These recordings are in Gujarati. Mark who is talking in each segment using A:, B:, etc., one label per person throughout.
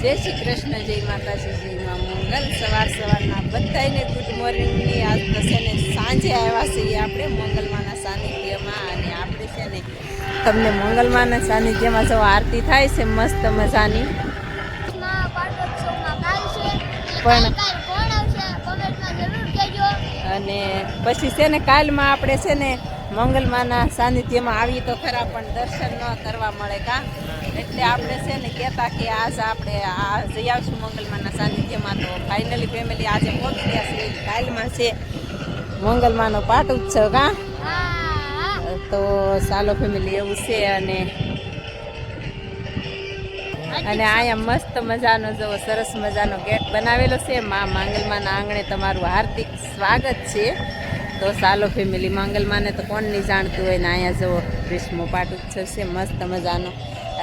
A: જય શ્રી કૃષ્ણ, જય માતાજી, જય માં મંગલ. સવારના બધાને ગુડ મોર્નિંગની. આજ તો છે ને સાંજે આવ્યા છીએ આપણે મંગલમાના સાનિધ્યમાં, અને આપણે છે ને તમને મંગલમાના સાનિધ્યમાં જો આરતી થાય છે મસ્ત મજાની. પણ અને પછી છે ને કાલમાં આપણે છે ને મંગલમાના સાનિધ્યમાં આવી તો ખરા, પણ દર્શન ન કરવા મળે કા, એટલે આપણે છે ને કહેતા કે આજ આપણે જઈ આવશું મંગલમાના સાનિધ્યમાં. તો ફાઇનલી ફેમિલી આજે પહોંચી ગયા છે. કાલમાં છે મંગલમાનો પાઠ ઉત્સવ કા, તો ચાલો ફેમિલી એવું છે. અને અહીંયા મસ્ત મજાનો જો સરસ મજાનો ગેટ બનાવેલો છે. માં મંગલમાના આંગણે તમારું હાર્દિક સ્વાગત છે. તો ચાલો ફેમિલી, મંગલમાને તો કોણ નહીં જાણતું હોય ને. અહીંયા જુઓ ગ્રીષ્મો પાઠ ઉત્સવ છે મસ્ત મજાનો,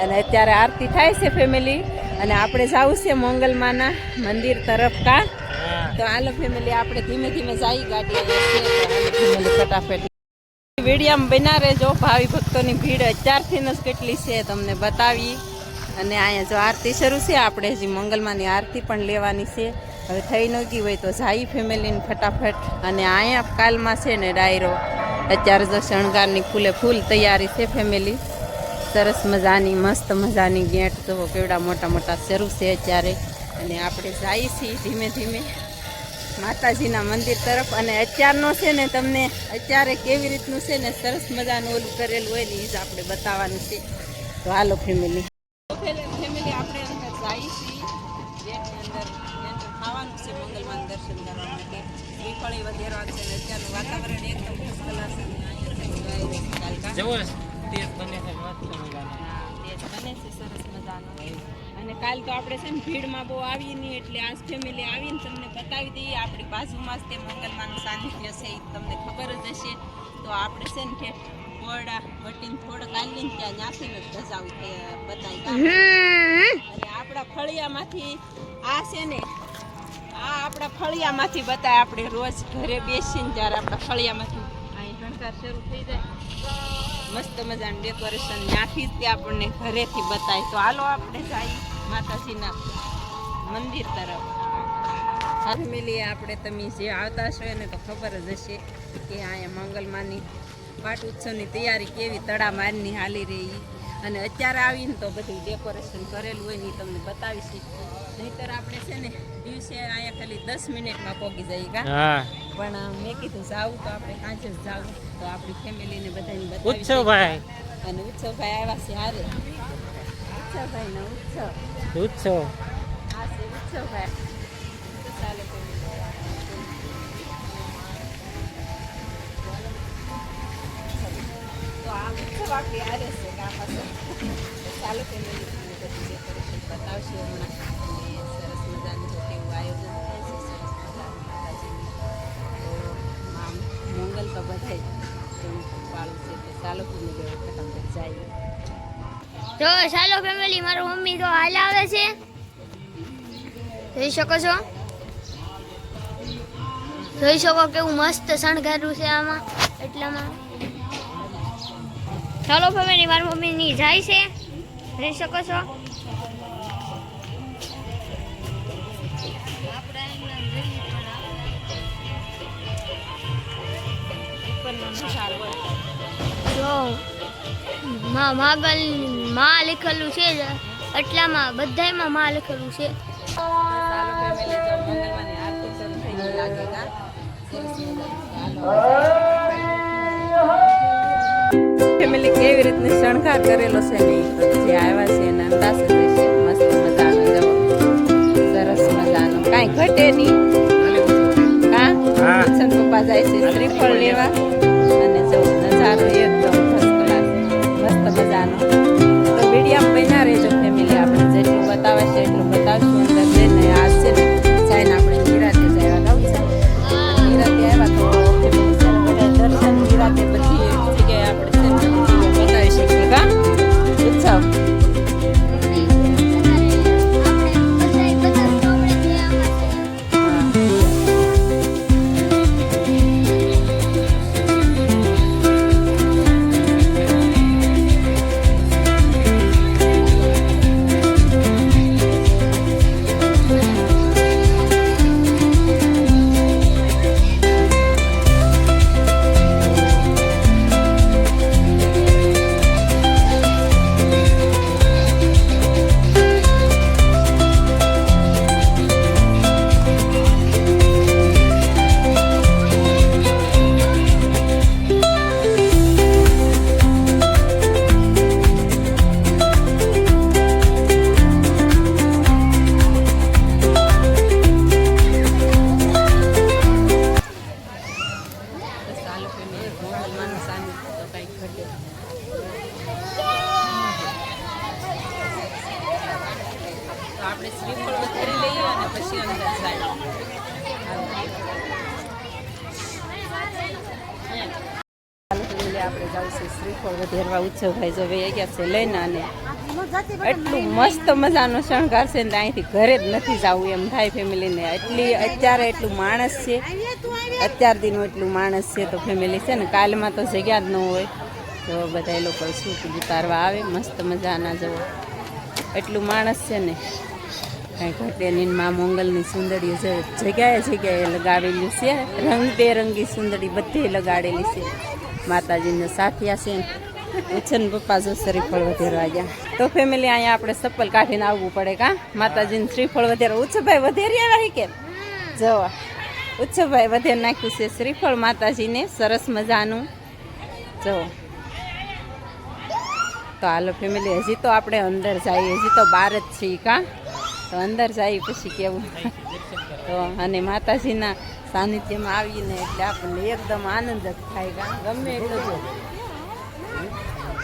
A: અને અત્યારે આરતી થાય છે ફેમિલી. અને આપણે જવું છે મંગલમાના મંદિર તરફ કા. તો હાલો ફેમિલી, આપણે ધીમે ધીમે જઈ ગાડી ફેમિલી ફટાફટ વિડીયામાં બના રહેજો. ભાવિ ભક્તોની ભીડ અત્યારથી જ કેટલી છે તમને બતાવી. અને અહીંયા જો આરતી શરૂ છે, આપણે હજી મંગલમાની આરતી પણ લેવાની છે. હવે થઈ ન ગઈ હોય તો જાય ફેમિલીને ફટાફટ. અને અહીંયા કાલમાં છે ને ડાયરો, અત્યારે જો શણગારની ફૂલે ફૂલ તૈયારી છે ફેમિલી. સરસ મજાની મસ્ત મજાની ગેટ જુઓ કેવડા મોટા મોટા શરૂ છે અત્યારે. અને આપણે જઈએ છીએ ધીમે ધીમે માતાજીના મંદિર તરફ. અને અત્યારનો છે ને તમને અત્યારે કેવી રીતનું છે ને સરસ મજાનું ઓલું કરેલું હોય ને એ જ આપણે બતાવવાનું છે. તો હાલો ફેમિલી આપણે અંદર જઈએ છીએ ગેટની અંદર ખાવાનું છે મંગલમાન દર્શન કરવા માટે. શ્રીફળી વધેરવા છે. અત્યારનું વાતાવરણ એકદમ ફર્સ્ટ ક્લાસ છે. બને છે સરસ મજાનો. અને કાલ તો આપણે છે ને ભીડમાં બહુ આવી નહીં, એટલે આજ ફેમિલી આવીને તમને બતાવી દઈએ. આપણી બાજુમાં જ તે મંગલમાનું સાનિધ્ય છે, એ તમને ખબર જ હશે. તો આપણે છે ને કે પોરડા વટીને થોડોક આવીને ત્યાં ત્યાંથી જ ધજાવી બતાવી. અને આપણા ફળિયામાંથી આ છે ને આપણા ફળિયામાંથી બતાય. આપણે રોજ ઘરે બેસીને ત્યારે આપણા ફળિયામાંથી અહીં શણગાર શરૂ થઈ જાય મસ્ત મજાનું ડેકોરેશન ત્યાંથી જ તે આપણને ઘરેથી બતાય. તો હાલો આપણે જઈએ માતાજીના મંદિર તરફ. ફેમિલી આપણે તમે જે આવતા છો એને તો ખબર જ હશે કે અહીંયા મંગલમાની પાઠ ઉત્સવની તૈયારી કેવી તડામારની હાલી રહી. અને અત્યારે આવીને તો બધું ડેકોરેશન કરેલું હોય ને તમને બતાવીશું. નહીતર આપણે છે ને દિવસે અહીંયા ખાલી 10 મિનિટમાં પહોંચી જઈએ કા. પણ મેં કીધું જાવું તો આપણે સાંજે જ જાવું. તો આપણી ફેમિલીને બધાને બતાવી. ઉત્સવભાઈ અને ઉત્સવભાઈ આવ્યા છે હારે. ઉત્સવભાઈ નો ઉત્સવ હા છે ઉત્સવભાઈ. ચાલો તો આ ઉત્સવ આપણી હારે છે કામ પાસે. ચાલો ફેમિલી બધું ડેકોરેશન બતાવશે હમણાં. અને સરસ મજાનું જો કેવું આયોજન થાય છે સરસ મજાનું માતાજીનું. તો મંગલ તો બધાય એવું પાળું છે. તો ચાલો ફેમિલી ફટાફટ જાય.
B: તો ચાલો ફેમિલી, મારો મમ્મી તો હાલ આવે છે, જોઈ શકો છો. જોઈ શકો કેવું મસ્ત શણગાર્યું છે આમાં એટલામાં. ચાલો ફેમિલી, મારી મમ્મીની જાય છે, જોઈ શકો છો. જો માગલ માં લખેલું છે એટલામાં બધાયમાં માં લખેલું છે.
A: ફેમિલી કેવી રીતની શણગાર કરેલો છે ને જે આવ્યા છે એને અંદાજ છે મસ્ત મજાનો સરસ મજાનો, કાંઈ ઘટે નહીં કા. પપ્પા જાય છે શ્રીફળ લેવા. અને જો નજારો એકદમ ફર્સ્ટ ક્લાસ મસ્ત મજાનો. તો વિડીયો બના રહેજો ફેમિલી. આપણે જેટલું બતાવે છે એટલું બતાવશું અંદર જઈને. આજ છે ને જઈને આપણે નિરાતે જવા ગાવું છે. નિરાતે આવ્યા તો બધા દર્શન નિરાતે બધી જગ્યાએ આપણે છે ને બતાવી શકીએ કા ઉત્સવ. આપણે શ્રીફળ વધારી લઈએ અને પછી અંદર જાય. આપણે જવું છે શ્રીફળ વધારવા. ઉત્સવભાઈ જો ભાઈ ગયા છે લઈને, અને એટલું મસ્ત મજાનો શણગાર છે ને અહીંથી ઘરે જ નથી જવું એમ થાય ફેમિલીને. અત્યારે એટલું માણસ છે, અત્યાર દીનું એટલું માણસ છે તો ફેમિલી છે ને કાલમાં તો જગ્યા જ ન હોય તો બધા લોકો શૂટ ઉતારવા આવે મસ્ત મજાના. જવો એટલું માણસ છે ને કાંઈ ઘટે નહીં. મા મોંગલની સુંદરીઓ જગ્યાએ જગ્યાએ લગાવેલી છે, રંગબેરંગી સુંદરી બધે લગાડેલી છે. માતાજીને સાથિયા છે. ઉછન પપ્પા જો શ્રીફળ વધેરવા ગયા તો ફેમિલી અહીંયા આપણે ચપ્પલ કાઢીને આવવું પડે. કા માતાજીને શ્રીફળ વધેરવા. ઉત્સવભાઈ વધેરી આવ્યા કે જો ઉત્સવભાઈ વધેર નાખ્યું છે શ્રીફળ માતાજીને સરસ મજાનું. જો તો હાલો ફેમિલી, હજી તો આપણે અંદર જઈએ, હજી તો બહાર જ છીએ. કા તો અંદર જઈએ પછી કેવું. તો અને માતાજીના સાનિધ્યમાં આવીને એટલે આપણને એકદમ આનંદ જ થાય. કા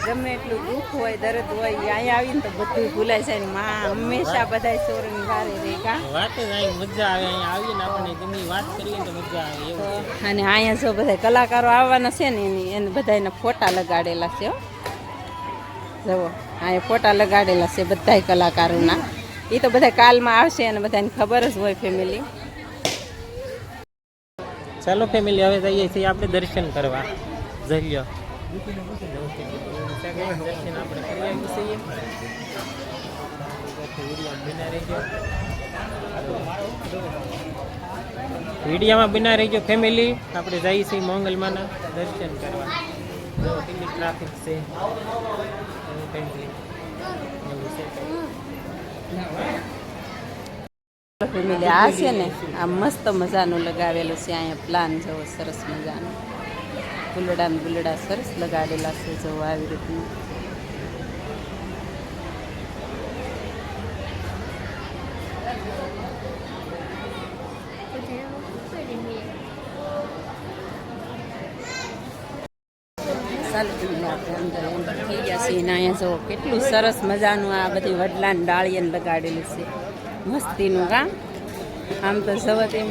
A: ગમે એટલું દુઃખ હોય, દર્દ હોય, અહીંયા આવીને તો બધું ભૂલાઈ જાય ને માં હંમેશા બધા ચોરની વારે રહે. કા
C: વાત જ મજા આવે, અહીંયા આવીને આપણે ગમે વાત કરીએ તો મજા આવે એવું.
A: અને અહીંયા જો બધા કલાકારો આવવાના છે ને એને બધાના ફોટા લગાડેલા છે. જુઓ અહીંયા ફોટા લગાડેલા છે બધા કલાકારોના. એ તો બધા કાલમાં આવશે અને બધાને ખબર જ હોય ફેમિલી.
C: ચાલો ફેમિલી, હવે જઈએ છીએ આપણે દર્શન કરવા. જલ્યો દર્શન આપણે કરી આવી છીએ. વિડીયામાં બના રહી ગયો ફેમિલી. આપણે જઈએ છીએ મોંગલમાના દર્શન કરવા. જો કેટલી ટ્રાફિક છે
A: ફેમિલી. આ છે ને આ મસ્ત મજાનું લગાવેલું છે અહીંયા પ્લાન. જવો સરસ મજાનું ફૂલડા ને બુલડા સરસ લગાડેલા છે. જવો આવી રીતનું. અંદર થઈ ગયા છે ને અહીંયા જુઓ કેટલું સરસ મજાનું આ બધી વડલાને ડાળીને લગાડેલું છે મસ્તીનું. કામ આમ તો જવત એમ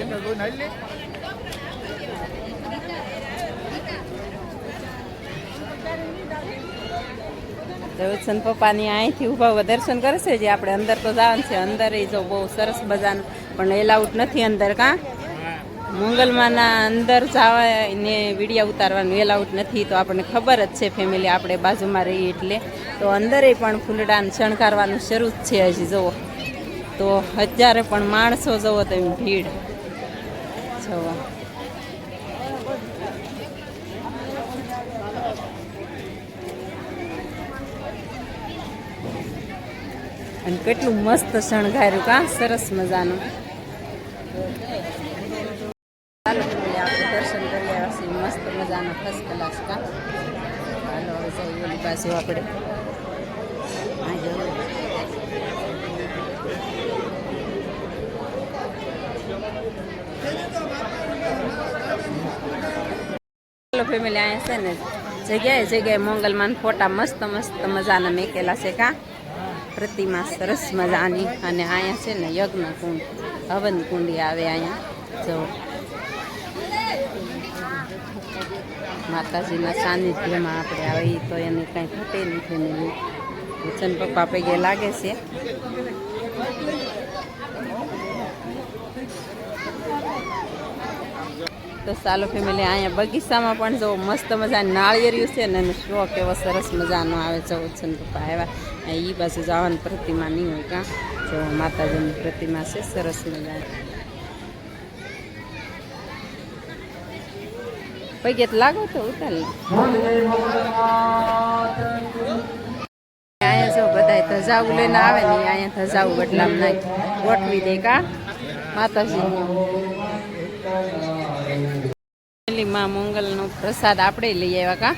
A: દેવચંદ પપ્પાની અહીંથી ઊભા દર્શન કરે છે. જે આપણે અંદર તો જવાનું છે, અંદર એ જો બહુ સરસ મજાનું પણ એલાઉટ નથી અંદર. કાં મોંગલમાના અંદર જવા ને વિડીયા ઉતારવાનું એલાઉટ નથી. તો આપણને ખબર જ છે ફેમિલી, આપણે બાજુમાં રહીએ એટલે. તો અંદરે પણ ફૂલડાને શણગારવાનું શરૂ જ છે હજી. જુઓ તો હજારે પણ માણસો જુઓ તો એમ ભીડ જુઓ. અને કેટલું મસ્ત શણગાર્યું. કાં સરસ મજાનું. ચાલો આપણે દર્શન કરી આવ્યા છીએ મસ્ત મજાનો ફર્સ્ટ ક્લાસ. કા હાલો હવે જઈએ ઓલી બાજુ આપણે. ચાલો ફેમિલી, અહીંયા છે ને જગ્યાએ જગ્યાએ મોંગલમાન ફોટા મસ્ત મસ્ત મજાના મેકેલા છે. કા પ્રતિમા સરસ મજાની. અને અહીંયા છે ને યજ્ઞ કુંડ, હવન કુંડી આવે અહીંયા. જો માતાજીના સાનિધ્યમાં આપણે આવી તો એને કંઈ ઘટે નહીં ફેમિલી. વચન પપ્પા પૈગે લાગે છે. તો ચાલો ફેમિલી, અહીંયા બગીચામાં પણ જો મસ્ત મજાની નાળિયેરિયું છે ને એનો શોખ એવો સરસ મજાનો આવે. જો વચન પપ્પા આવ્યા એ બાજુ જવાની પ્રતિમા નહીં હોય. કાં જો માતાજીની પ્રતિમા છે સરસ મજાની. પૈગે લાગો તો ઉતાર. અહીંયા જો બધા ધજાવું લઈને આવે ને અહીંયા ધજાવું બદલામ નાખ ગોઠવી દે. કા માતાજી માં મોંગલનો પ્રસાદ આપણે લઈ આવ્યા. કા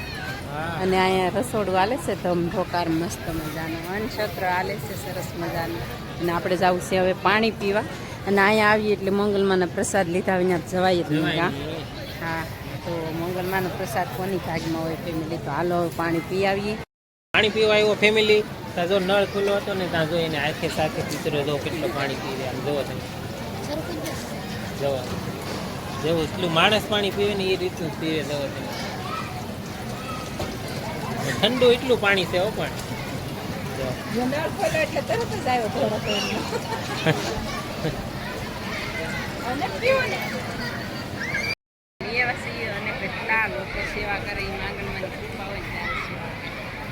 A: અને અહીંયા રસોડું હાલે છે ધમધોકાર મસ્ત મજાનું. અન્નક્ષેત્ર હાલે છે સરસ મજાનું. અને આપણે જવું છે હવે પાણી પીવા. અને અહીંયા આવીએ એટલે મોંગલમાના પ્રસાદ લીધા વિના જવાય જ નહીં. હા તો મોંગલમાનો પ્રસાદ કોની ભાગમાં હોય ફેમિલી. તો હાલો પાણી પી આવીએ.
C: પાણી પીવા આવ્યો ફેમિલી. ત્યાં જો નળ ખુલ્લો હતો ને ત્યાં જો એને આખે સાથે ચિત્રો જો કેટલું પાણી પી રહ્યા જોવો તમે જવો જેવું એટલું માણસ પાણી પીવે ને એ રીતનું જ પીવે જવો તમે ઠંડુ એટલું પાણી છે હો પણ જો
A: નળ ખોલ્યો એટલે તરત જ આવ્યો થોડો અને પીવો ને એવા છીએ અને કેટલા લોકો સેવા કરે એ માંગણમાં કૃપા હોય ત્યારે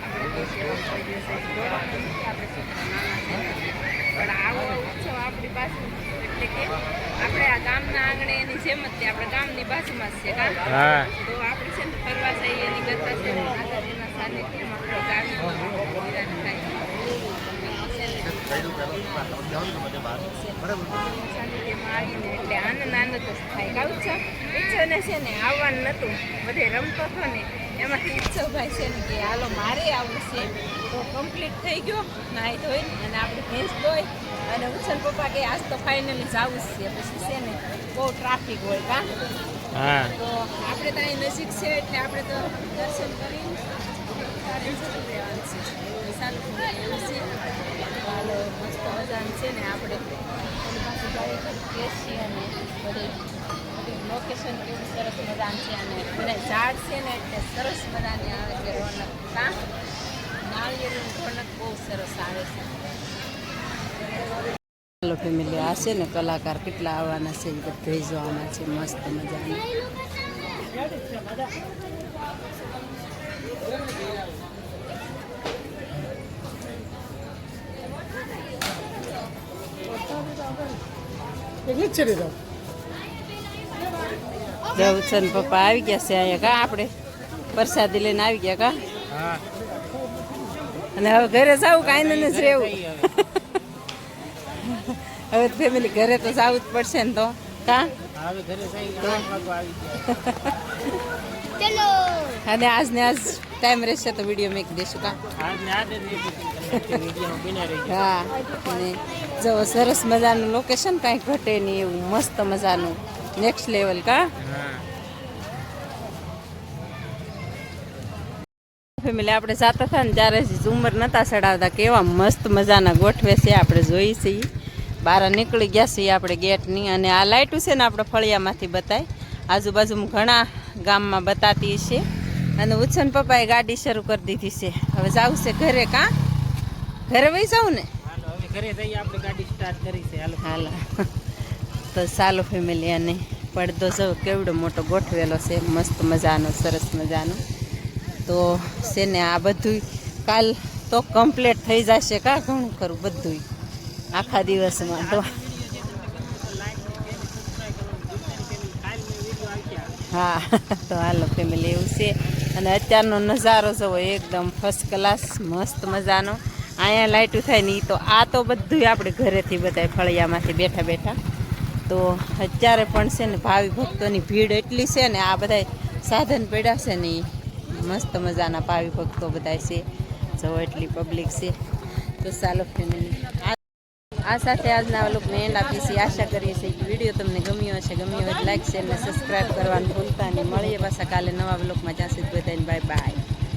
A: આપણે તો સેવા કોઈ દિવસ આપણે છોકરા નાના છે પણ આવો ઉત્સવ આપણી પાસે એટલે કે આપણે આ ગામના આંગણે એની જેમ જ છે આપણે ગામની બાજુમાં જ છે
C: હા
A: તો આપણે છે ને ફરવા જઈએ એની કરતા છે ને માતાજીના સાનિધ્યમાં આપણે ગામમાં નિરાશ થાય સાનિધ્યમાં આવીને એટલે આનંદ જ થાય કાવું છે ઉત્સવને છે ને આવવાનું નહોતું બધે રમતો હતો ને એમાંથી ઉત્સવભાઈ છે ને કે હાલો મારે આવવું છે તો કમ્પ્લીટ થઈ ગયો નાહી ધોઈ અને આપણે ભેંસ ધોઈ અને ઉત્સવ પપ્પા કે આજ તો ફાઇનલી જવું જ છે પછી છે ને બહુ ટ્રાફિક હોય કા
C: હા
A: તો આપણે તો અહીં નજીક છે એટલે આપણે તો દર્શન કરીને જતું રહેવાનું છે સારું એવું છે હાલો મસ્ત મજાનું છે ને આપણે એની પાસે ગાડી બેસી અને બધે લોકેશન કેવું સરસ મજાનું છે અને બધા ઝાડ છે ને એટલે સરસ મજાની આવે છે રોનક કા નાળિયેરની રોનક બહુ સરસ આવે છે હેલો ફેમિલી આ છે ને કલાકાર કેટલા આવવાના છે એ બધા જોવાના છે મસ્ત મજાના જવછન પપ્પા આવી ગયા છે અહીંયા કા આપણે પ્રસાદી લઈને આવી ગયા કા
C: હા
A: અને હવે ઘરે જવું કાંઈ નથી રહેવું હવે ફેમિલી ઘરે તો જવું જ પડશે ને તો કા
C: હવે ઘરે જઈ 8 વાગવા આવી ગયા
B: ચલો
A: અને આજને આજ ટાઈમ રહેશે તો વિડીયો મેકી દઈશું કા
C: આજને આજે જ વિડીયોમાં બિના રહી
A: હા અને જો સરસ મજાનું લોકેશન કાંઈ ઘટે નહીં એવું મસ્ત મજાનું નેક્સ્ટ લેવલ કા
C: હા
A: ફેમિલી આપણે જાતા હતા ને ત્યારે ઝુમર નહોતા ચડાવતા કેવા મસ્ત મજાના ગોઠવે છે આપણે જોઈએ છીએ બહાર નીકળી ગયા છીએ આપણે ગેટની અને આ લાઇટું છે ને આપણે ફળિયામાંથી બતાય આજુબાજુમાં ઘણા ગામમાં બતાતી છે અને ઉત્સન પપ્પાએ ગાડી શરૂ કરી દીધી છે હવે જવું છે ઘરે કાં ઘરે વહી જાઉં ને
C: હાલો હવે ઘરે જઈએ આપણે ગાડી સ્ટાર્ટ કરી છે હાલો
A: હાલો તો ચાલો ફેમિલી અને પડદો જો કેવડો મોટો ગોઠવેલો છે મસ્ત મજાનો સરસ મજાનો તો છે ને આ બધું કાલ તો કમ્પ્લીટ થઈ જશે કા ઘણું ખરું બધું આખા દિવસમાં તો હા તો હાલો ફેમિલી એવું છે અને અત્યારનો નજારો જોવો એકદમ ફર્સ્ટ ક્લાસ મસ્ત મજાનો અહીંયા લાઇટું થાય ને તો આ તો બધું આપણે ઘરેથી બધા ફળિયામાંથી બેઠા બેઠા તો અત્યારે પણ છે ને ભાવિ ભક્તોની ભીડ એટલી છે ને આ બધા સાધન પડ્યા છે ને મસ્ત મજાના ભાવિ ભક્તો બધા છે જો એટલી પબ્લિક છે તો ચાલો ફેમિલી આ સાથે આજના વ્લોગને એન્ડ આપીએ છીએ આશા કરીએ છીએ કે વિડીયો તમને ગમ્યો હશે ગમ્યો હોય લાઈક શેર અને સબસ્ક્રાઈબ કરવાનું ભૂલતા નહીં મળીએ પાછા કાલે નવા વ્લોગમાં જ્યાં સુધી બધાને બાય બાય